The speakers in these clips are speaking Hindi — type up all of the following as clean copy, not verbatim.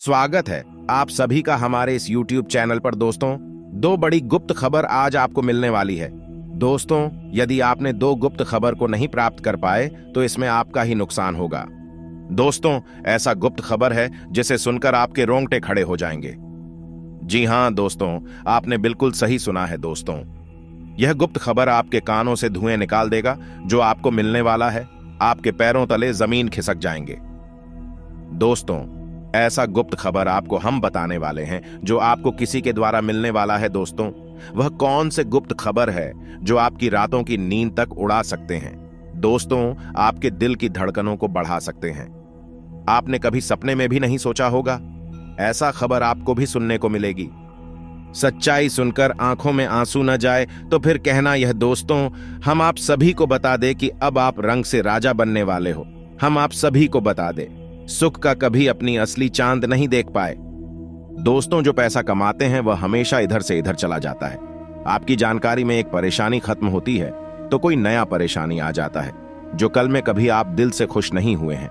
स्वागत है आप सभी का हमारे इस YouTube चैनल पर। दोस्तों, दो बड़ी गुप्त खबर आज आपको मिलने वाली है। दोस्तों, यदि आपने दो गुप्त खबर को नहीं प्राप्त कर पाए तो इसमें आपका ही नुकसान होगा। दोस्तों, ऐसा गुप्त खबर है जिसे सुनकर आपके रोंगटे खड़े हो जाएंगे। जी हां दोस्तों, आपने बिल्कुल सही सुना है। दोस्तों, यह गुप्त खबर आपके कानों से धुएं निकाल देगा। जो आपको मिलने वाला है, आपके पैरों तले जमीन खिसक जाएंगे। दोस्तों, ऐसा गुप्त खबर आपको हम बताने वाले हैं जो आपको किसी के द्वारा मिलने वाला है। दोस्तों, वह कौन से गुप्त खबर है जो आपकी रातों की नींद तक उड़ा सकते हैं। दोस्तों, आपके दिल की धड़कनों को बढ़ा सकते हैं। आपने कभी सपने में भी नहीं सोचा होगा, ऐसा खबर आपको भी सुनने को मिलेगी। सच्चाई सुनकर आंखों में आंसू न जाए तो फिर कहना यह। दोस्तों, हम आप सभी को बता दें कि अब आप रंग से राजा बनने वाले हो। हम आप सभी को बता दें, सुख का कभी अपनी असली चांद नहीं देख पाए। दोस्तों, जो पैसा कमाते हैं वह हमेशा इधर से इधर चला जाता है। आपकी जानकारी में एक परेशानी खत्म होती है तो कोई नया परेशानी आ जाता है, जो कल में कभी आप दिल से खुश नहीं हुए हैं।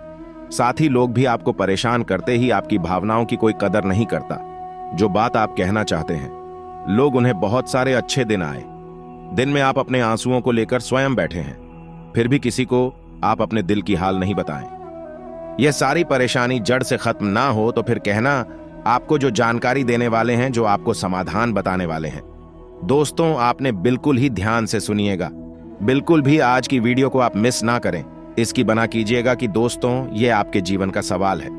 साथ ही लोग भी आपको परेशान करते ही आपकी भावनाओं की कोई कदर नहीं करता। जो बात आप कहना चाहते हैं, लोग उन्हें बहुत सारे अच्छे दिन आए। दिन में आप अपने आंसुओं को लेकर स्वयं बैठे हैं, फिर भी किसी को आप अपने दिल की हाल नहीं बताएं। यह सारी परेशानी जड़ से खत्म ना हो तो फिर कहना आपको जो जानकारी देने वाले हैं, जो आपको समाधान बताने वाले हैं। दोस्तों, आपने बिल्कुल ही ध्यान से सुनिएगा। बिल्कुल भी आज की वीडियो को आप मिस ना करें। इसकी बना कीजिएगा कि दोस्तों, यह आपके जीवन का सवाल है।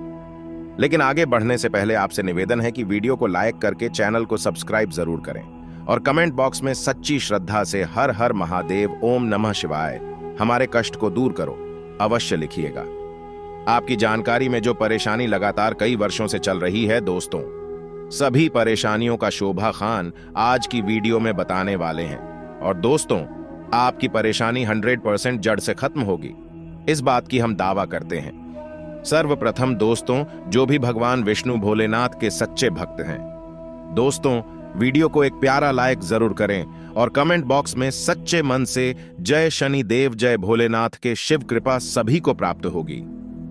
लेकिन आगे बढ़ने से पहले आपसे निवेदन है कि वीडियो को लाइक करके चैनल को सब्सक्राइब जरूर करें और कमेंट बॉक्स में सच्ची श्रद्धा से हर हर महादेव, ओम नमः शिवाय, हमारे कष्ट को दूर करो, अवश्य लिखिएगा। आपकी जानकारी में जो परेशानी लगातार कई वर्षों से चल रही है, दोस्तों, सभी परेशानियों का शोभा खान आज की वीडियो में बताने वाले हैं। और दोस्तों, आपकी परेशानी 100% जड़ से खत्म होगी, इस बात की हम दावा करते हैं। सर्वप्रथम दोस्तों, जो भी भगवान विष्णु भोलेनाथ के सच्चे भक्त हैं, दोस्तों, वीडियो को एक प्यारा लाइक जरूर करें और कमेंट बॉक्स में सच्चे मन से जय शनि देव, जय भोलेनाथ के शिव कृपा सभी को प्राप्त होगी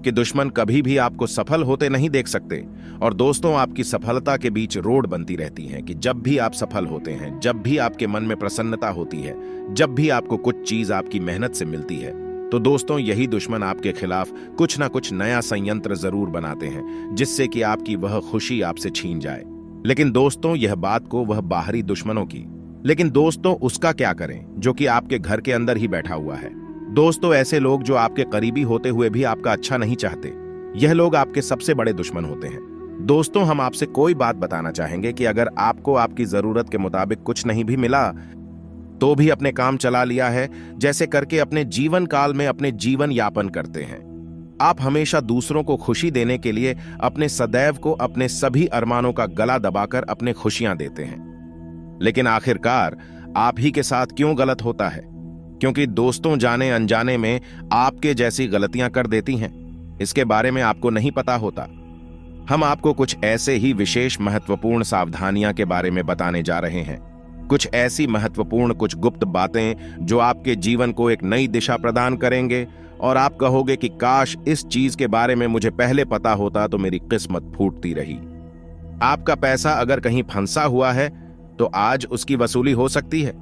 कि दुश्मन कभी भी आपको सफल होते नहीं देख सकते। और दोस्तों, आपकी सफलता के बीच रोड बनती रहती है कि जब भी आप सफल होते हैं, जब भी आपके मन में प्रसन्नता होती है, जब भी आपको कुछ चीज आपकी मेहनत से मिलती है, तो दोस्तों, यही दुश्मन आपके खिलाफ कुछ ना कुछ नया संयंत्र जरूर बनाते हैं जिससे कि आपकी वह खुशी आपसे छीन जाए। लेकिन दोस्तों, यह बात को वह बाहरी दुश्मनों की, लेकिन दोस्तों, उसका क्या करें जो कि आपके घर के अंदर ही बैठा हुआ है। दोस्तों, ऐसे लोग जो आपके करीबी होते हुए भी आपका अच्छा नहीं चाहते, यह लोग आपके सबसे बड़े दुश्मन होते हैं। दोस्तों, हम आपसे कोई बात बताना चाहेंगे कि अगर आपको आपकी जरूरत के मुताबिक कुछ नहीं भी मिला तो भी अपने काम चला लिया है, जैसे करके अपने जीवन काल में अपने जीवन यापन करते हैं। आप हमेशा दूसरों को खुशी देने के लिए अपने सदैव को अपने सभी अरमानों का गला दबाकर अपने खुशियां देते हैं। लेकिन आखिरकार आप ही के साथ क्यों गलत होता है? क्योंकि दोस्तों, जाने अनजाने में आपके जैसी गलतियां कर देती हैं, इसके बारे में आपको नहीं पता होता। हम आपको कुछ ऐसे ही विशेष महत्वपूर्ण सावधानियां के बारे में बताने जा रहे हैं। कुछ ऐसी महत्वपूर्ण, कुछ गुप्त बातें जो आपके जीवन को एक नई दिशा प्रदान करेंगे और आप कहोगे कि काश इस चीज के बारे में मुझे पहले पता होता तो मेरी किस्मत फूटती रही। आपका पैसा अगर कहीं फंसा हुआ है तो आज उसकी वसूली हो सकती है।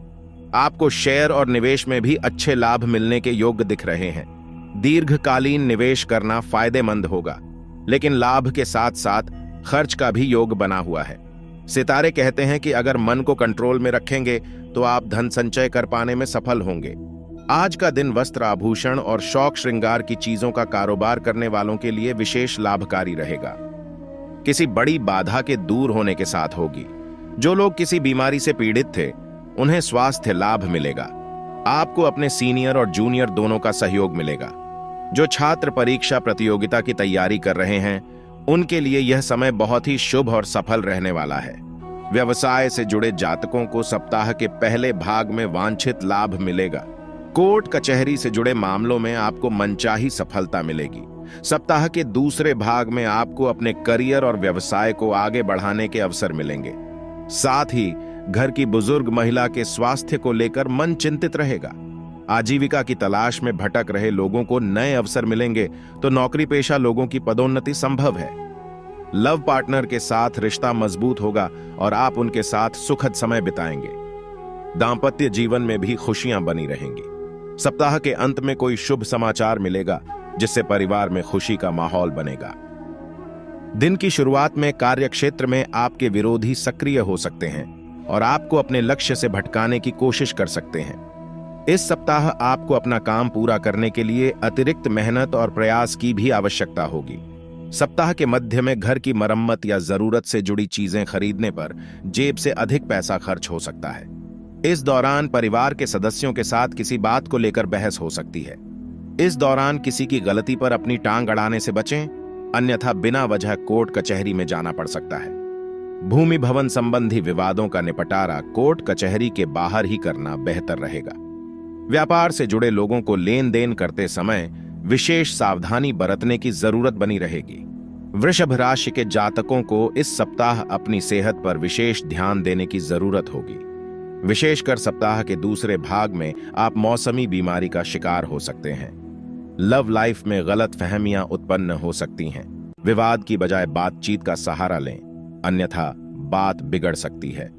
आपको शेयर और निवेश में भी अच्छे लाभ मिलने के योग्य दिख रहे हैं। दीर्घकालीन निवेश करना फायदेमंद होगा, लेकिन लाभ के साथ साथ खर्च का भी योग बना हुआ है। सितारे कहते हैं कि अगर मन को कंट्रोल में रखेंगे तो आप धन संचय कर पाने में सफल होंगे। आज का दिन वस्त्र, आभूषण और शौक श्रृंगार की चीजों का कारोबार करने वालों के लिए विशेष लाभकारी रहेगा। किसी बड़ी बाधा के दूर होने के साथ होगी। जो लोग किसी बीमारी से पीड़ित थे, उन्हें स्वास्थ्य लाभ मिलेगा। आपको अपने सीनियर और जूनियर दोनों का सहयोग मिलेगा। जो छात्र परीक्षा प्रतियोगिता की तैयारी कर रहे हैं, उनके लिए यह समय बहुत ही शुभ और सफल रहने वाला है। व्यवसाय से जुड़े जातकों को सप्ताह के पहले भाग में वांछित लाभ मिलेगा। कोर्ट कचहरी से जुड़े मामलों में आपको मनचाही सफलता मिलेगी। सप्ताह के दूसरे भाग में आपको अपने करियर और व्यवसाय को आगे बढ़ाने के अवसर मिलेंगे। साथ ही घर की बुजुर्ग महिला के स्वास्थ्य को लेकर मन चिंतित रहेगा। आजीविका की तलाश में भटक रहे लोगों को नए अवसर मिलेंगे तो नौकरी पेशा लोगों की पदोन्नति संभव है। लव पार्टनर के साथ रिश्ता मजबूत होगा और आप उनके साथ सुखद समय बिताएंगे। दांपत्य जीवन में भी खुशियां बनी रहेंगी। सप्ताह के अंत में कोई शुभ समाचार मिलेगा जिससे परिवार में खुशी का माहौल बनेगा। दिन की शुरुआत में कार्यक्षेत्र में आपके विरोधी सक्रिय हो सकते हैं और आपको अपने लक्ष्य से भटकाने की कोशिश कर सकते हैं। इस सप्ताह आपको अपना काम पूरा करने के लिए अतिरिक्त मेहनत और प्रयास की भी आवश्यकता होगी। सप्ताह के मध्य में घर की मरम्मत या जरूरत से जुड़ी चीजें खरीदने पर जेब से अधिक पैसा खर्च हो सकता है। इस दौरान परिवार के सदस्यों के साथ किसी बात को लेकर बहस हो सकती है। इस दौरान किसी की गलती पर अपनी टांग अड़ाने से बचें, अन्यथा बिना वजह कोर्ट कचहरी में जाना पड़ सकता है। भूमि भवन संबंधी विवादों का निपटारा कोर्ट कचहरी के बाहर ही करना बेहतर रहेगा। व्यापार से जुड़े लोगों को लेन देन करते समय विशेष सावधानी बरतने की जरूरत बनी रहेगी। वृषभ राशि के जातकों को इस सप्ताह अपनी सेहत पर विशेष ध्यान देने की जरूरत होगी। विशेषकर सप्ताह के दूसरे भाग में आप मौसमी बीमारी का शिकार हो सकते हैं। लव लाइफ में गलत फहमियां उत्पन्न हो सकती हैं। विवाद की बजाय बातचीत का सहारा लें, अन्यथा बात बिगड़ सकती है।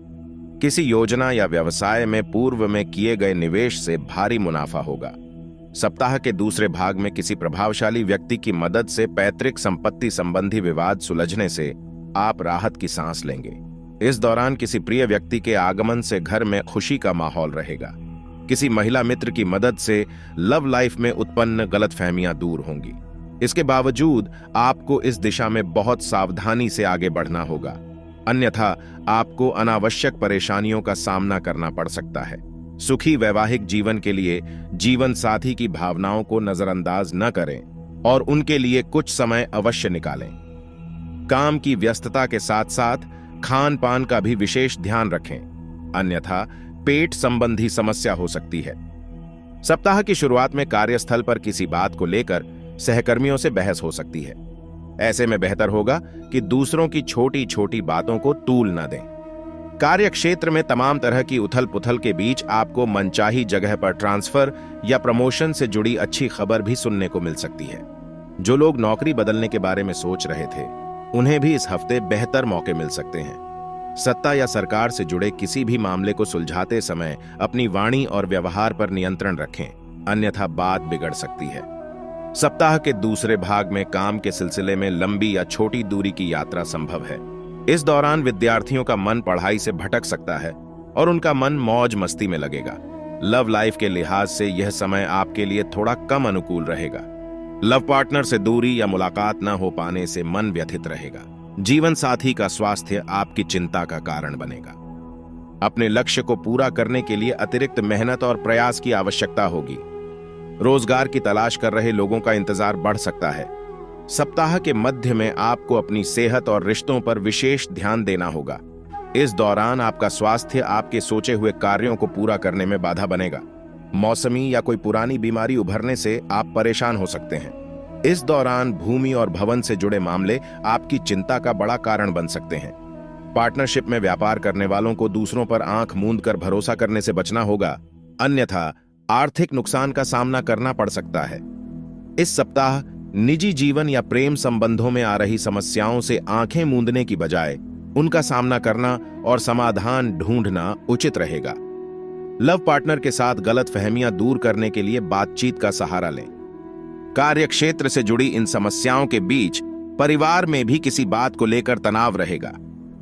किसी योजना या व्यवसाय में पूर्व में किए गए निवेश से भारी मुनाफा होगा। सप्ताह के दूसरे भाग में किसी प्रभावशाली व्यक्ति की मदद से पैतृक संपत्ति संबंधी विवाद सुलझने से आप राहत की सांस लेंगे। इस दौरान किसी प्रिय व्यक्ति के आगमन से घर में खुशी का माहौल रहेगा। किसी महिला मित्र की मदद से लव लाइफ में उत्पन्न गलतफहमियां दूर होंगी। इसके बावजूद आपको इस दिशा में बहुत सावधानी से आगे बढ़ना होगा, अन्यथा आपको अनावश्यक परेशानियों का सामना करना पड़ सकता है। सुखी वैवाहिक जीवन के लिए जीवन साथी की भावनाओं को नजरअंदाज न करें और उनके लिए कुछ समय अवश्य निकालें। काम की व्यस्तता के साथ साथ खान पान का भी विशेष ध्यान रखें, अन्यथा पेट संबंधी समस्या हो सकती है। सप्ताह की शुरुआत में कार्यस्थल पर किसी बात को लेकर सहकर्मियों से बहस हो सकती है। ऐसे में बेहतर होगा कि दूसरों की छोटी छोटी बातों को तूल न दें। कार्यक्षेत्र में तमाम तरह की उथल पुथल के बीच आपको मनचाही जगह पर ट्रांसफर या प्रमोशन से जुड़ी अच्छी खबर भी सुनने को मिल सकती है। जो लोग नौकरी बदलने के बारे में सोच रहे थे, उन्हें भी इस हफ्ते बेहतर मौके मिल सकते हैं। सत्ता या सरकार से जुड़े किसी भी मामले को सुलझाते समय अपनी वाणी और व्यवहार पर नियंत्रण रखें, अन्यथा बात बिगड़ सकती है। सप्ताह के दूसरे भाग में काम के सिलसिले में लंबी या छोटी दूरी की यात्रा संभव है। इस दौरान विद्यार्थियों का मन पढ़ाई से भटक सकता है और उनका मन मौज मस्ती में लगेगा। लव लाइफ के लिहाज से यह समय आपके लिए थोड़ा कम अनुकूल रहेगा। लव पार्टनर से दूरी या मुलाकात न हो पाने से मन व्यथित रहेगा। जीवन साथी का स्वास्थ्य आपकी चिंता का कारण बनेगा। अपने लक्ष्य को पूरा करने के लिए अतिरिक्त मेहनत और प्रयास की आवश्यकता होगी। रोजगार की तलाश कर रहे लोगों का इंतजार बढ़ सकता है। सप्ताह के मध्य में आपको अपनी सेहत और रिश्तों पर विशेष ध्यान देना होगा। इस दौरान आपका स्वास्थ्य आपके सोचे हुए कार्यों को पूरा करने में बाधा बनेगा। मौसमी या कोई पुरानी बीमारी उभरने से आप परेशान हो सकते हैं। इस दौरान भूमि और भवन से जुड़े मामले आपकी चिंता का बड़ा कारण बन सकते हैं। पार्टनरशिप में व्यापार करने वालों को दूसरों पर आंख मूंद कर भरोसा करने से बचना होगा, अन्यथा आर्थिक नुकसान का सामना करना पड़ सकता है। इस सप्ताह निजी जीवन या प्रेम संबंधों में आ रही समस्याओं से आंखें मूंदने की बजाय उनका सामना करना और समाधान ढूंढना उचित रहेगा। लव पार्टनर के साथ गलतफहमियां दूर करने के लिए बातचीत का सहारा लें। कार्यक्षेत्र से जुड़ी इन समस्याओं के बीच परिवार में भी किसी बात को लेकर तनाव रहेगा।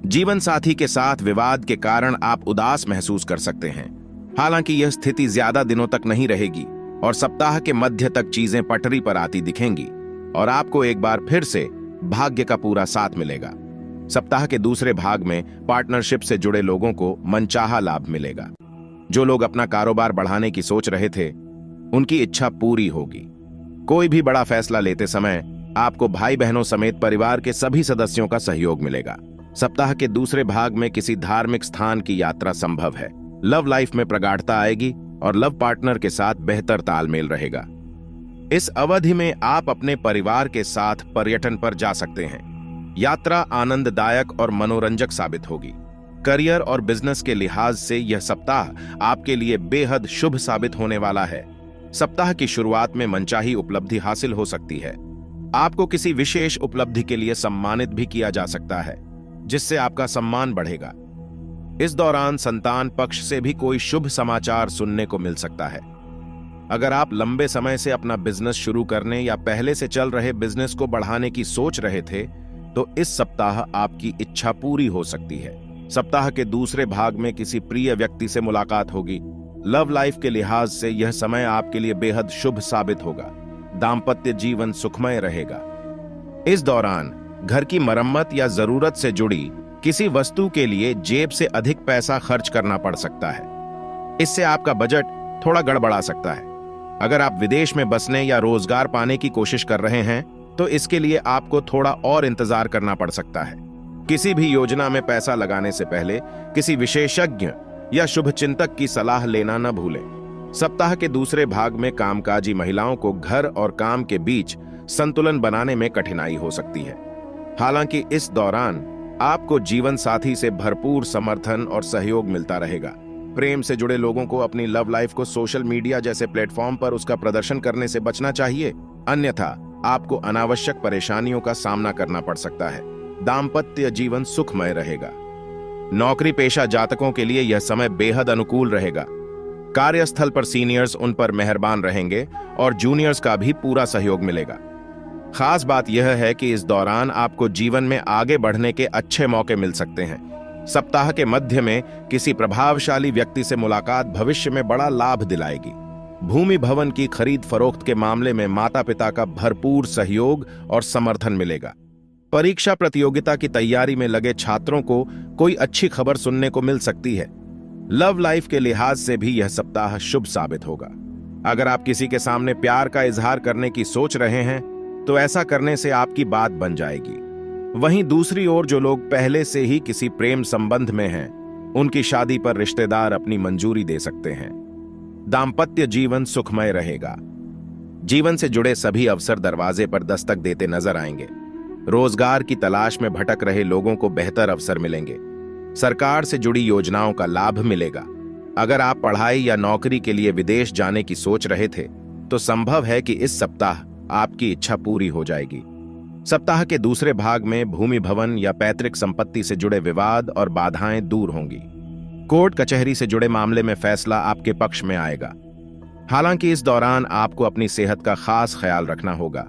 जीवन साथी के साथ विवाद के कारण आप उदास महसूस कर सकते हैं। हालांकि यह स्थिति ज्यादा दिनों तक नहीं रहेगी और सप्ताह के मध्य तक चीजें पटरी पर आती दिखेंगी और आपको एक बार फिर से भाग्य का पूरा साथ मिलेगा। सप्ताह के दूसरे भाग में पार्टनरशिप से जुड़े लोगों को मनचाहा लाभ मिलेगा। जो लोग अपना कारोबार बढ़ाने की सोच रहे थे, उनकी इच्छा पूरी होगी। कोई भी बड़ा फैसला लेते समय आपको भाई बहनों समेत परिवार के सभी सदस्यों का सहयोग मिलेगा। सप्ताह के दूसरे भाग में किसी धार्मिक स्थान की यात्रा संभव है। लव लाइफ में प्रगाढ़ता आएगी और लव पार्टनर के साथ बेहतर तालमेल रहेगा। इस अवधि में आप अपने परिवार के साथ पर्यटन पर जा सकते हैं। यात्रा आनंददायक और मनोरंजक साबित होगी। करियर और बिजनेस के लिहाज से यह सप्ताह आपके लिए बेहद शुभ साबित होने वाला है। सप्ताह की शुरुआत में मनचाही उपलब्धि हासिल हो सकती है। आपको किसी विशेष उपलब्धि के लिए सम्मानित भी किया जा सकता है, जिससे आपका सम्मान बढ़ेगा। इस दौरान संतान पक्ष से भी कोई शुभ समाचार सुनने को मिल सकता है। अगर आप लंबे समय से अपना बिजनेस शुरू करने या पहले से चल रहे बिजनेस को बढ़ाने की सोच रहे थे, तो इस सप्ताह आपकी इच्छा पूरी हो सकती है। सप्ताह के दूसरे भाग में किसी प्रिय व्यक्ति से मुलाकात होगी। लव लाइफ के लिहाज से यह समय आपके लिए बेहद शुभ साबित होगा। दाम्पत्य जीवन सुखमय रहेगा। इस दौरान घर की मरम्मत या जरूरत से जुड़ी किसी वस्तु के लिए जेब से अधिक पैसा खर्च करना पड़ सकता है। इससे आपका बजट थोड़ा गड़बड़ा सकता है। अगर आप विदेश में बसने या रोजगार पाने की कोशिश कर रहे हैं, तो इसके लिए आपको थोड़ा और इंतजार करना पड़ सकता है। किसी भी योजना में पैसा लगाने से पहले किसी विशेषज्ञ या शुभचिंतक की सलाह लेना न भूलें। सप्ताह के दूसरे भाग में कामकाजी महिलाओं को घर और काम के बीच संतुलन बनाने में कठिनाई हो सकती है। हालांकि इस दौरान आपको जीवन साथी से भरपूर समर्थन और सहयोग मिलता रहेगा। प्रेम से जुड़े लोगों को अपनी लव लाइफ को सोशल मीडिया जैसे प्लेटफॉर्म पर उसका प्रदर्शन करने से बचना चाहिए, अन्यथा आपको अनावश्यक परेशानियों का सामना करना पड़ सकता है। दाम्पत्य जीवन सुखमय रहेगा। नौकरी पेशा जातकों के लिए यह समय बेहद अनुकूल रहेगा। कार्यस्थल पर सीनियर्स उन पर मेहरबान रहेंगे और जूनियर्स का भी पूरा सहयोग मिलेगा। खास बात यह है कि इस दौरान आपको जीवन में आगे बढ़ने के अच्छे मौके मिल सकते हैं। सप्ताह के मध्य में किसी प्रभावशाली व्यक्ति से मुलाकात भविष्य में बड़ा लाभ दिलाएगी। भूमि भवन की खरीद फरोख्त के मामले में माता पिता का भरपूर सहयोग और समर्थन मिलेगा। परीक्षा प्रतियोगिता की तैयारी में लगे छात्रों को कोई अच्छी खबर सुनने को मिल सकती है। लव लाइफ के लिहाज से भी यह सप्ताह शुभ साबित होगा। अगर आप किसी के सामने प्यार का इजहार करने की सोच रहे हैं, तो ऐसा करने से आपकी बात बन जाएगी। वहीं दूसरी ओर जो लोग पहले से ही किसी प्रेम संबंध में हैं, उनकी शादी पर रिश्तेदार अपनी मंजूरी दे सकते हैं। दाम्पत्य जीवन सुखमय रहेगा। जीवन से जुड़े सभी अवसर दरवाजे पर दस्तक देते नजर आएंगे। रोजगार की तलाश में भटक रहे लोगों को बेहतर अवसर मिलेंगे। सरकार से जुड़ी योजनाओं का लाभ मिलेगा। अगर आप पढ़ाई या नौकरी के लिए विदेश जाने की सोच रहे थे, तो संभव है कि इस सप्ताह आपकी इच्छा पूरी हो जाएगी। सप्ताह के दूसरे भाग में भूमि भवन या पैतृक संपत्ति से जुड़े विवाद और बाधाएं दूर होंगी। कोर्ट कचहरी से जुड़े मामले में फैसला आपके पक्ष में आएगा। हालांकि इस दौरान आपको अपनी सेहत का खास ख्याल रखना होगा,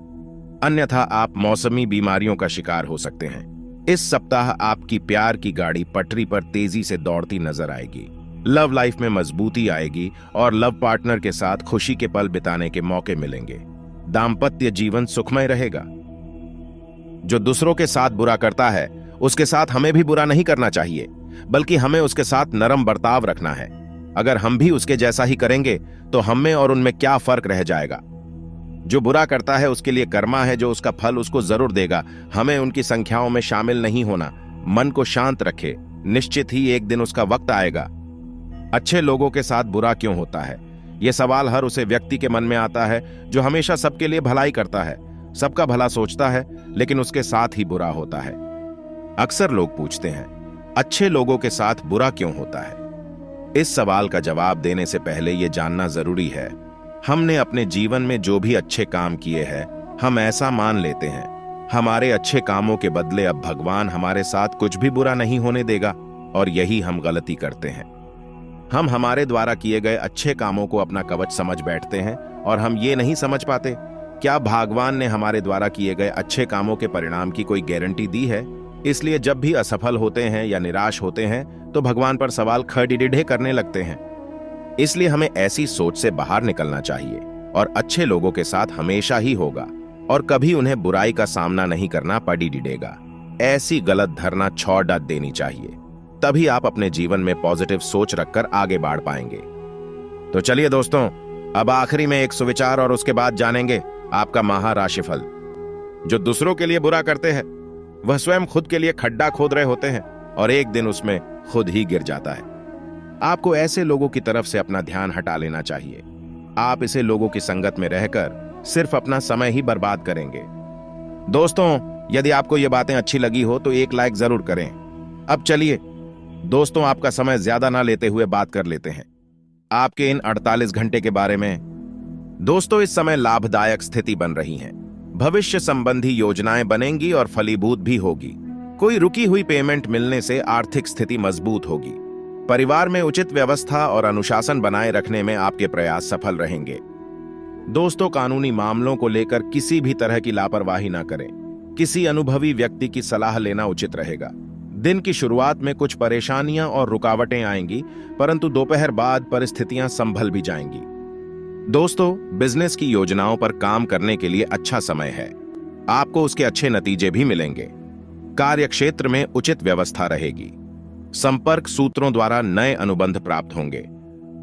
अन्यथा आप मौसमी बीमारियों का शिकार हो सकते हैं। इस सप्ताह आपकी प्यार की गाड़ी पटरी पर तेजी से दौड़ती नजर आएगी। लव लाइफ में मजबूती आएगी और लव पार्टनर के साथ खुशी के पल बिताने के मौके मिलेंगे। दाम्पत्य जीवन सुखमय रहेगा। जो दूसरों के साथ बुरा करता है, उसके साथ हमें भी बुरा नहीं करना चाहिए, बल्कि हमें उसके साथ नरम बर्ताव रखना है। अगर हम भी उसके जैसा ही करेंगे, तो हम में और उनमें क्या फर्क रह जाएगा। जो बुरा करता है उसके लिए कर्मा है, जो उसका फल उसको जरूर देगा। हमें उनकी संख्याओं में शामिल नहीं होना। मन को शांत रखे, निश्चित ही एक दिन उसका वक्त आएगा। अच्छे लोगों के साथ बुरा क्यों होता है? यह सवाल हर उसे व्यक्ति के मन में आता है जो हमेशा सबके लिए भलाई करता है, सबका भला सोचता है, लेकिन उसके साथ ही बुरा होता है। अक्सर लोग पूछते हैं, अच्छे लोगों के साथ बुरा क्यों होता है? इस सवाल का जवाब देने से पहले यह जानना जरूरी है, हमने अपने जीवन में जो भी अच्छे काम किए हैं, हम ऐसा मान लेते हैं हमारे अच्छे कामों के बदले अब भगवान हमारे साथ कुछ भी बुरा नहीं होने देगा, और यही हम गलती करते हैं। हम हमारे द्वारा किए गए अच्छे कामों को अपना कवच समझ बैठते हैं, और हम ये नहीं समझ पाते क्या भगवान ने हमारे द्वारा किए गए अच्छे कामों के परिणाम की कोई गारंटी दी है। इसलिए जब भी असफल होते हैं या निराश होते हैं, तो भगवान पर सवाल खड़े करने लगते हैं। इसलिए हमें ऐसी सोच से बाहर निकलना चाहिए और अच्छे लोगों के साथ हमेशा ही होगा और कभी उन्हें बुराई का सामना नहीं करना पड़ेगा। ऐसी गलत धारणा छोड़ देनी चाहिए, तभी आप अपने जीवन में पॉजिटिव सोच रखकर आगे बढ़ पाएंगे। तो चलिए दोस्तों, अब आखिरी में एक सुविचार और उसके बाद जानेंगे आपका महाराशिफल। जो दूसरों के लिए बुरा करते हैं, वह स्वयं खुद के लिए खड्डा खोद रहे होते हैं और एक दिन उसमें खुद ही गिर जाता है। आपको ऐसे लोगों की तरफ से अपना ध्यान हटा लेना चाहिए। आप ऐसे लोगों की संगत में रहकर सिर्फ अपना समय ही बर्बाद करेंगे। दोस्तों, यदि आपको ये बातें अच्छी लगी हो तो एक लाइक जरूर करें। अब चलिए दोस्तों, आपका समय ज्यादा ना लेते हुए बात कर लेते हैं आपके इन 48 घंटे के बारे में। दोस्तों, इस समय लाभदायक स्थिति बन रही है। भविष्य संबंधी योजनाएं बनेंगी और फलीभूत भी होगी। कोई रुकी हुई पेमेंट मिलने से आर्थिक स्थिति मजबूत होगी। परिवार में उचित व्यवस्था और अनुशासन बनाए रखने में आपके प्रयास सफल रहेंगे। दोस्तों, कानूनी मामलों को लेकर किसी भी तरह की लापरवाही ना करें। किसी अनुभवी व्यक्ति की सलाह लेना उचित रहेगा। दिन की शुरुआत में कुछ परेशानियां और रुकावटें आएंगी, परंतु दोपहर बाद परिस्थितियां संभल भी जाएंगी। दोस्तों, बिजनेस की योजनाओं पर काम करने के लिए अच्छा समय है। आपको उसके अच्छे नतीजे भी मिलेंगे। कार्यक्षेत्र में उचित व्यवस्था रहेगी। संपर्क सूत्रों द्वारा नए अनुबंध प्राप्त होंगे।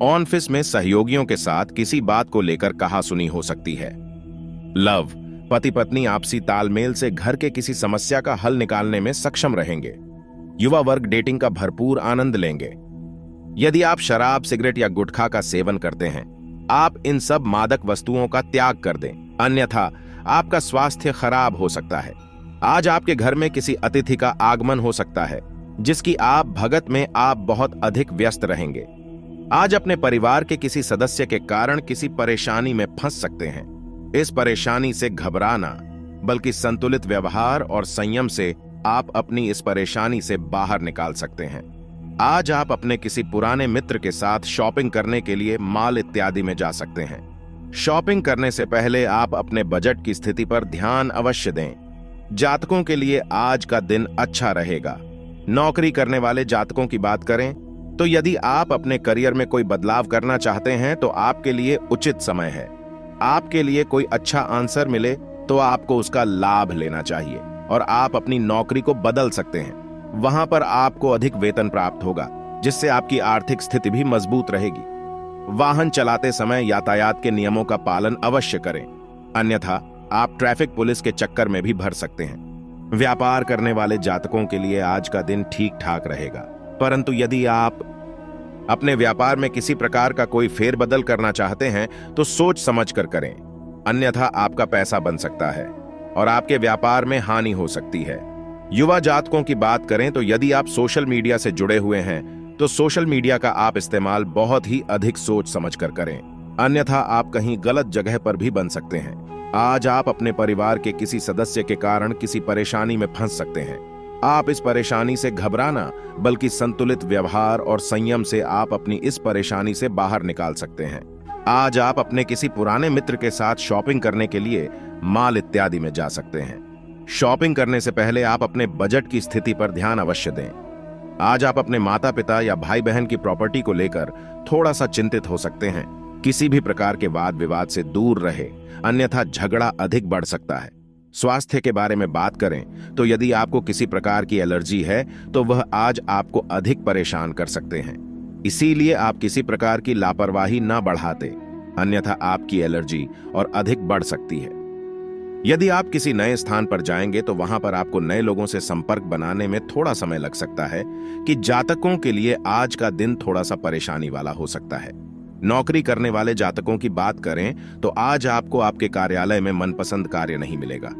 ऑफिस में सहयोगियों के साथ किसी बात को लेकर कहासुनी हो सकती है। लव, पति पत्नी आपसी तालमेल से घर के किसी समस्या का हल निकालने में सक्षम रहेंगे। युवा वर्ग डेटिंग का भरपूर आनंद लेंगे। यदि आप शराब, सिगरेट या गुटखा का सेवन करते हैं, आप इन सब मादक वस्तुओं का त्याग कर दें, अन्यथा आपका स्वास्थ्य खराब हो सकता है। आज आपके घर में किसी अतिथि का आगमन हो सकता है, जिसकी आप भगत में आप बहुत अधिक व्यस्त रहेंगे। आज अपने परिवार के किसी सदस्य के कारण किसी परेशानी में फंस सकते हैं। इस परेशानी से घबराना, बल्कि संतुलित व्यवहार और संयम से आप अपनी इस परेशानी से बाहर निकाल सकते हैं। आज आप अपने किसी पुराने मित्र के साथ शॉपिंग करने के लिए मॉल इत्यादि में जा सकते हैं। शॉपिंग करने से पहले आप अपने बजट की स्थिति पर ध्यान अवश्य दें। जातकों के लिए आज का दिन अच्छा रहेगा। नौकरी करने वाले जातकों की बात करें तो यदि आप अपने करियर में कोई बदलाव करना चाहते हैं तो आपके लिए उचित समय है। आपके लिए कोई अच्छा आंसर मिले तो आपको उसका लाभ लेना चाहिए और आप अपनी नौकरी को बदल सकते हैं। वहां पर आपको अधिक वेतन प्राप्त होगा, जिससे आपकी आर्थिक स्थिति भी मजबूत रहेगी। वाहन चलाते समय यातायात के नियमों का पालन अवश्य करें, अन्यथा आप ट्रैफिक पुलिस के चक्कर में भी भर सकते हैं। व्यापार करने वाले जातकों के लिए आज का दिन ठीक ठाक रहेगा, परंतु यदि आप अपने व्यापार में किसी प्रकार का कोई फेरबदल करना चाहते हैं तो सोच समझ कर करें, अन्यथा आपका पैसा बन सकता है और आपके व्यापार में हानि हो सकती है। युवा जातकों की बात करें तो यदि आप सोशल मीडिया से जुड़े हुए हैं तो सोशल मीडिया का आप इस्तेमाल बहुत ही अधिक सोच समझ कर करें, अन्यथा आप कहीं गलत जगह पर भी बन सकते हैं। आज आप अपने परिवार के किसी सदस्य के कारण किसी परेशानी में फंस सकते हैं। आप इस परेशानी से घबराना, बल्कि संतुलित व्यवहार और संयम से आप अपनी इस परेशानी से बाहर निकाल सकते हैं। आज आप अपने किसी पुराने मित्र के साथ शॉपिंग करने के लिए मॉल इत्यादि में जा सकते हैं। शॉपिंग करने से पहले आप अपने बजट की स्थिति पर ध्यान अवश्य दें। आज आप अपने माता पिता या भाई बहन की प्रॉपर्टी को लेकर थोड़ा सा चिंतित हो सकते हैं। किसी भी प्रकार के वाद विवाद से दूर रहे, अन्यथा झगड़ा अधिक बढ़ सकता है। स्वास्थ्य के बारे में बात करें तो यदि आपको किसी प्रकार की एलर्जी है तो वह आज आपको अधिक परेशान कर सकते हैं। इसीलिए आप किसी प्रकार की लापरवाही ना बढ़ाते, अन्यथा आपकी एलर्जी और अधिक बढ़ सकती है। यदि आप किसी नए स्थान पर जाएंगे तो वहां पर आपको नए लोगों से संपर्क बनाने में थोड़ा समय लग सकता है कि जातकों के लिए आज का दिन थोड़ा सा परेशानी वाला हो सकता है। नौकरी करने वाले जातकों की बात करें तो आज आपको आपके कार्यालय में मनपसंद कार्य नहीं मिलेगा।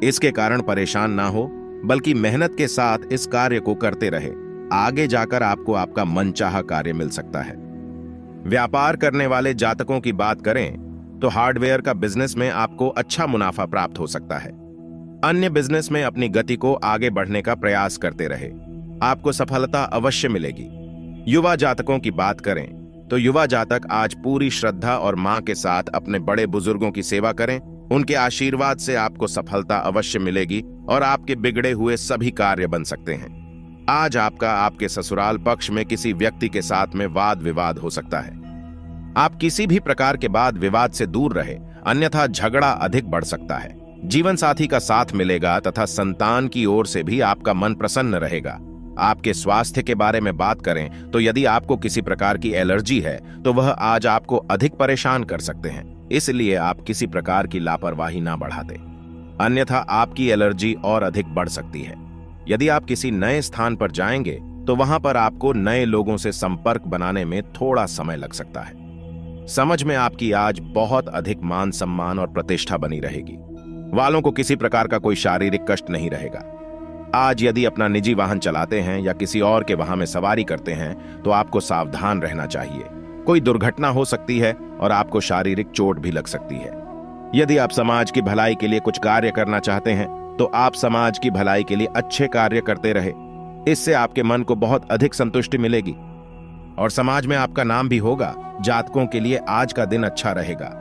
इसके कारण परेशान ना हो, बल्कि मेहनत के साथ इस कार्य को करते रहे। आगे जाकर आपको आपका मनचाहा कार्य मिल सकता है। व्यापार करने वाले जातकों की बात करें तो हार्डवेयर का बिजनेस में आपको अच्छा मुनाफा प्राप्त हो सकता है। अन्य बिजनेस में अपनी गति को आगे बढ़ने का प्रयास करते रहे, आपको सफलता अवश्य मिलेगी। युवा जातकों की बात करें तो युवा जातक आज पूरी श्रद्धा और मां के साथ अपने बड़े बुजुर्गों की सेवा करें। उनके आशीर्वाद से आपको सफलता अवश्य मिलेगी और आपके बिगड़े हुए सभी कार्य बन सकते हैं। आज आपका आपके ससुराल पक्ष में किसी व्यक्ति के साथ में वाद विवाद हो सकता है। आप किसी भी प्रकार के वाद विवाद से दूर रहे, अन्यथा झगड़ा अधिक बढ़ सकता है। जीवन साथी का साथ मिलेगा तथा संतान की ओर से भी आपका मन प्रसन्न रहेगा। आपके स्वास्थ्य के बारे में बात करें तो यदि आपको किसी प्रकार की एलर्जी है तो वह आज आपको अधिक परेशान कर सकते हैं। इसलिए आप किसी प्रकार की लापरवाही ना बढ़ाते, अन्यथा आपकी एलर्जी और अधिक बढ़ सकती है। यदि आप किसी नए स्थान पर जाएंगे तो वहां पर आपको नए लोगों से संपर्क बनाने में थोड़ा समय लग सकता है। समझ में आपकी आज बहुत अधिक मान सम्मान और प्रतिष्ठा बनी रहेगी। वालों को किसी प्रकार का कोई शारीरिक कष्ट नहीं रहेगा। आज यदि अपना निजी वाहन चलाते हैं या किसी और के वाहन में सवारी करते हैं तो आपको सावधान रहना चाहिए। कोई दुर्घटना हो सकती है और आपको शारीरिक चोट भी लग सकती है। यदि आप समाज की भलाई के लिए कुछ कार्य करना चाहते हैं तो आप समाज की भलाई के लिए अच्छे कार्य करते रहे। इससे आपके मन को बहुत अधिक संतुष्टि मिलेगी और समाज में आपका नाम भी होगा। जातकों के लिए आज का दिन अच्छा रहेगा।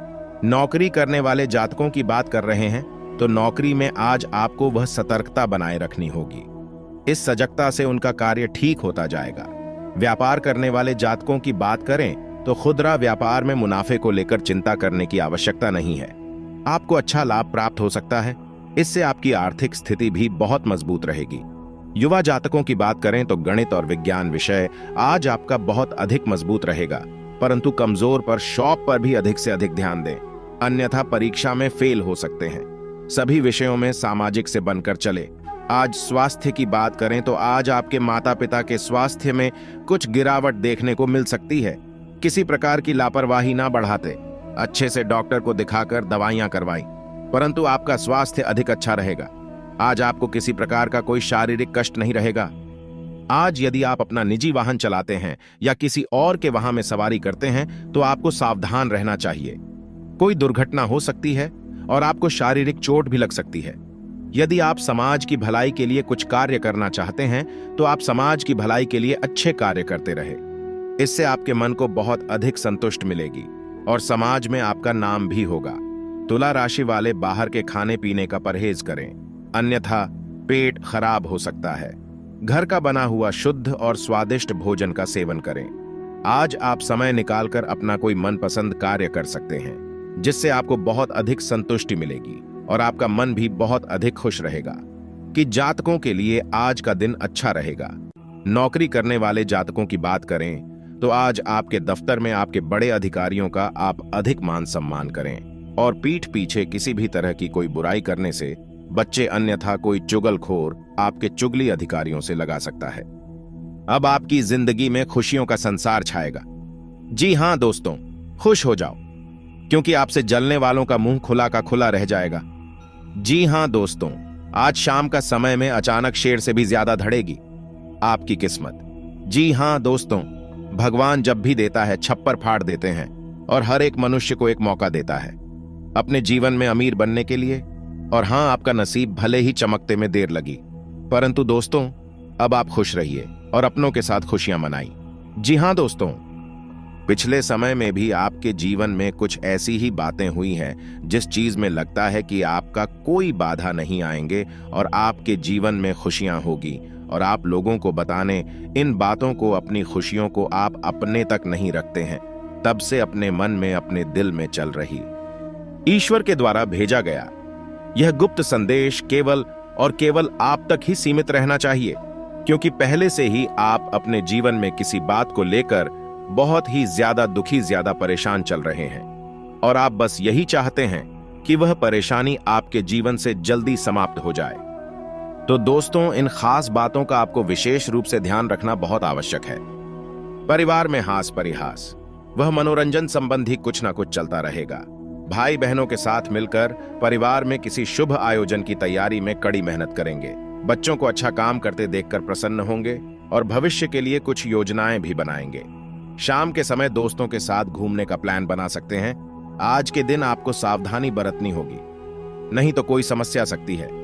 नौकरी करने वाले जातकों की बात कर रहे हैं तो नौकरी में आज आपको वह सतर्कता बनाए रखनी होगी। इस सजगता से उनका कार्य ठीक होता जाएगा। व्यापार करने वाले जातकों की बात करें तो खुदरा व्यापार में मुनाफे को लेकर चिंता करने की आवश्यकता नहीं है। आपको अच्छा लाभ प्राप्त हो सकता है। इससे आपकी आर्थिक स्थिति भी बहुत मजबूत रहेगी। युवा जातकों की बात करें तो गणित और विज्ञान विषय आज आपका बहुत अधिक मजबूत रहेगा, परंतु कमजोर पर शौक पर भी अधिक से अधिक ध्यान दें, अन्यथा परीक्षा में फेल हो सकते हैं। सभी विषयों में सामाजिक से बनकर चले। आज स्वास्थ्य की बात करें तो आज आपके माता पिता के स्वास्थ्य में कुछ गिरावट देखने को मिल सकती है। किसी प्रकार की लापरवाही ना बढ़ाते, अच्छे से डॉक्टर को दिखाकर दवाइयां करवाएं, परंतु आपका स्वास्थ्य अधिक अच्छा रहेगा। आज आपको किसी प्रकार का कोई शारीरिक कष्ट नहीं रहेगा। आज यदि आप अपना निजी वाहन चलाते हैं या किसी और के वाहन में सवारी करते हैं तो आपको सावधान रहना चाहिए। कोई दुर्घटना हो सकती है और आपको शारीरिक चोट भी लग सकती है। यदि आप समाज की भलाई के लिए कुछ कार्य करना चाहते हैं तो आप समाज की भलाई के लिए अच्छे कार्य करते रहे। इससे आपके मन को बहुत अधिक संतुष्टि मिलेगी और समाज में आपका नाम भी होगा। तुला राशि वाले बाहर के खाने पीने का परहेज करें, अन्यथा पेट खराब हो सकता है। घर का बना हुआ शुद्ध और स्वादिष्ट भोजन का सेवन करें। आज आप समय निकालकर अपना कोई मनपसंद कार्य कर सकते हैं, जिससे आपको बहुत अधिक संतुष्टि मिलेगी और आपका मन भी बहुत अधिक खुश रहेगा। कि जातकों के लिए आज का दिन अच्छा रहेगा। नौकरी करने वाले जातकों की बात करें तो आज आपके दफ्तर में आपके बड़े अधिकारियों का आप अधिक मान सम्मान करें और पीठ पीछे किसी भी तरह की कोई बुराई करने से बच्चे, अन्यथा कोई चुगलखोर आपके चुगली अधिकारियों से लगा सकता है। अब आपकी जिंदगी में खुशियों का संसार छाएगा। जी हां दोस्तों, खुश हो जाओ, क्योंकि आपसे जलने वालों का मुंह खुला का खुला रह जाएगा। जी हां दोस्तों, आज शाम का समय में अचानक शेर से भी ज्यादा धड़ेगी आपकी किस्मत। जी हां दोस्तों, भगवान जब भी देता है छप्पर फाड़ देते हैं और हर एक मनुष्य को एक मौका देता है अपने जीवन में अमीर बनने के लिए। और हां, आपका नसीब भले ही चमकते में देर लगी, परंतु दोस्तों अब आप खुश रहिए और अपनों के साथ खुशियां मनाई। जी हां दोस्तों, पिछले समय में भी आपके जीवन में कुछ ऐसी ही बातें हुई हैं जिस चीज में लगता है कि आपका कोई बाधा नहीं आएंगे और आपके जीवन में खुशियां होगी। और आप लोगों को बताने इन बातों को, अपनी खुशियों को आप अपने तक नहीं रखते हैं, तब से अपने मन में, अपने दिल में चल रही ईश्वर के द्वारा भेजा गया यह गुप्त संदेश केवल और केवल आप तक ही सीमित रहना चाहिए, क्योंकि पहले से ही आप अपने जीवन में किसी बात को लेकर बहुत ही ज्यादा दुखी, ज्यादा परेशान चल रहे हैं और आप बस यही चाहते हैं कि वह परेशानी आपके जीवन से जल्दी समाप्त हो जाए। तो दोस्तों, इन खास बातों का आपको विशेष रूप से ध्यान रखना बहुत आवश्यक है। परिवार में हास परिहास, वह मनोरंजन संबंधी कुछ ना कुछ चलता रहेगा। भाई बहनों के साथ मिलकर परिवार में किसी शुभ आयोजन की तैयारी में कड़ी मेहनत करेंगे। बच्चों को अच्छा काम करते देखकर प्रसन्न होंगे और भविष्य के लिए कुछ योजनाएं भी बनाएंगे। शाम के समय दोस्तों के साथ घूमने का प्लान बना सकते हैं। आज के दिन आपको सावधानी बरतनी होगी, नहीं तो कोई समस्या आ सकती है।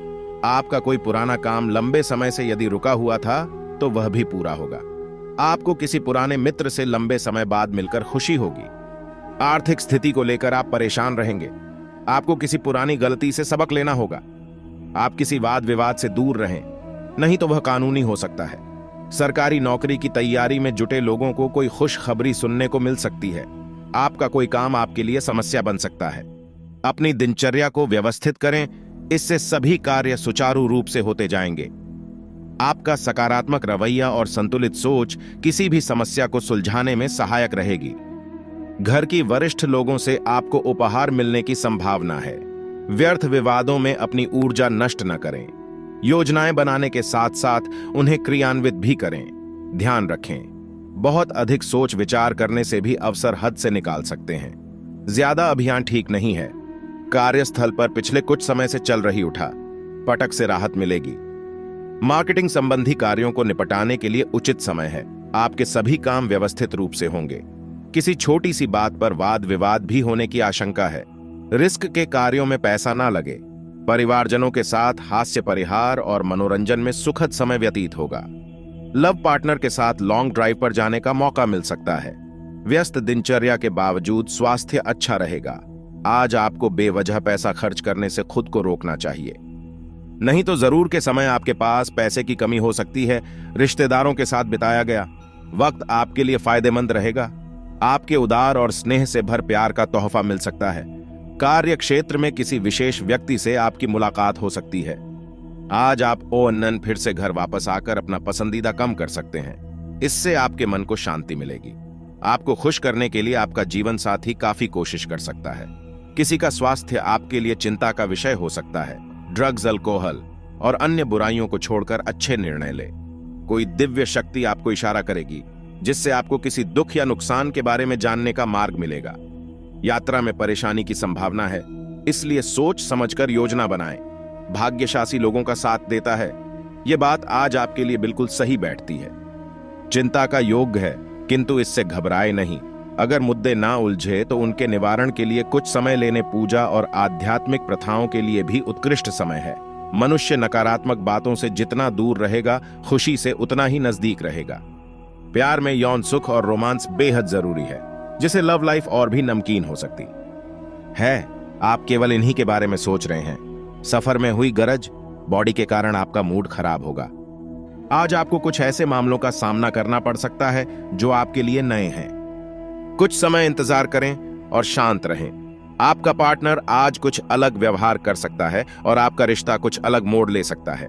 आपका कोई पुराना काम लंबे समय से यदि रुका हुआ था तो वह भी पूरा होगा। आपको किसी पुराने मित्र से लंबे समय बाद मिलकर खुशी होगी। आर्थिक स्थिति को लेकर आप परेशान रहेंगे। आपको किसी पुरानी गलती से सबक लेना होगा। आप किसी वाद विवाद से दूर रहें, नहीं तो वह कानूनी हो सकता है। सरकारी नौकरी की तैयारी में जुटे लोगों को कोई खुशखबरी सुनने को मिल सकती है। आपका कोई काम आपके लिए समस्या बन सकता है। अपनी दिनचर्या को व्यवस्थित करें, इससे सभी कार्य सुचारू रूप से होते जाएंगे। आपका सकारात्मक रवैया और संतुलित सोच किसी भी समस्या को सुलझाने में सहायक रहेगी। घर की वरिष्ठ लोगों से आपको उपहार मिलने की संभावना है। व्यर्थ विवादों में अपनी ऊर्जा नष्ट न करें। योजनाएं बनाने के साथ साथ उन्हें क्रियान्वित भी करें। ध्यान रखें, बहुत अधिक सोच विचार करने से भी अवसर हद से निकाल सकते हैं। ज्यादा अभियान ठीक नहीं है। कार्यस्थल पर पिछले कुछ समय से चल रही उठा पटक से राहत मिलेगी। मार्केटिंग संबंधी कार्यों को निपटाने के लिए उचित समय है। आपके सभी काम व्यवस्थित रूप से होंगे। किसी छोटी सी बात पर वाद विवाद भी होने की आशंका है। रिस्क के कार्यों में पैसा ना लगे। परिवारजनों के साथ हास्य परिहार और मनोरंजन में सुखद समय व्यतीत होगा। लव पार्टनर के साथ लॉन्ग ड्राइव पर जाने का मौका मिल सकता है। व्यस्त दिनचर्या के बावजूद स्वास्थ्य अच्छा रहेगा। आज आपको बेवजह पैसा खर्च करने से खुद को रोकना चाहिए, नहीं तो जरूर के समय आपके पास पैसे की कमी हो सकती है। रिश्तेदारों के साथ बिताया गया वक्त आपके लिए फायदेमंद रहेगा। आपके उदार और स्नेह से भर प्यार का तोहफा मिल सकता है। कार्य क्षेत्र में किसी विशेष व्यक्ति से आपकी मुलाकात हो सकती है। आज आप ओअन्नन फिर से घर वापस आकर अपना पसंदीदा काम कर सकते हैं। इससे आपके मन को शांति मिलेगी। आपको खुश करने के लिए आपका जीवन साथी काफी कोशिश कर सकता है। किसी का स्वास्थ्य आपके लिए चिंता का विषय हो सकता है। ड्रग्स, अल्कोहल और अन्य बुराइयों को छोड़कर अच्छे निर्णय ले। कोई दिव्य शक्ति आपको इशारा करेगी, जिससे आपको किसी दुख या नुकसान के बारे में जानने का मार्ग मिलेगा। यात्रा में परेशानी की संभावना है, इसलिए सोच समझकर योजना बनाएं। भाग्यशाली लोगों का साथ देता है। यह बात आज आपके लिए बिल्कुल सही बैठती है। चिंता का योग है, किंतु इससे घबराए नहीं। अगर मुद्दे ना उलझे तो उनके निवारण के लिए कुछ समय लेने पूजा और आध्यात्मिक प्रथाओं के लिए भी उत्कृष्ट समय है। मनुष्य नकारात्मक बातों से जितना दूर रहेगा, खुशी से उतना ही नजदीक रहेगा। प्यार में यौन सुख और रोमांस बेहद जरूरी है, जिसे लव लाइफ और भी नमकीन हो सकती है। आप केवल इन्हीं के बारे में सोच रहे हैं। सफर में हुई गरज, बॉडी के कारण आपका मूड खराब होगा। आज आपको कुछ ऐसे मामलों का सामना करना पड़ सकता है जो आपके लिए नए हैं। कुछ समय इंतजार करें और शांत रहें। आपका पार्टनर आज कुछ अलग व्यवहार कर सकता है और आपका रिश्ता कुछ अलग मोड़ ले सकता है।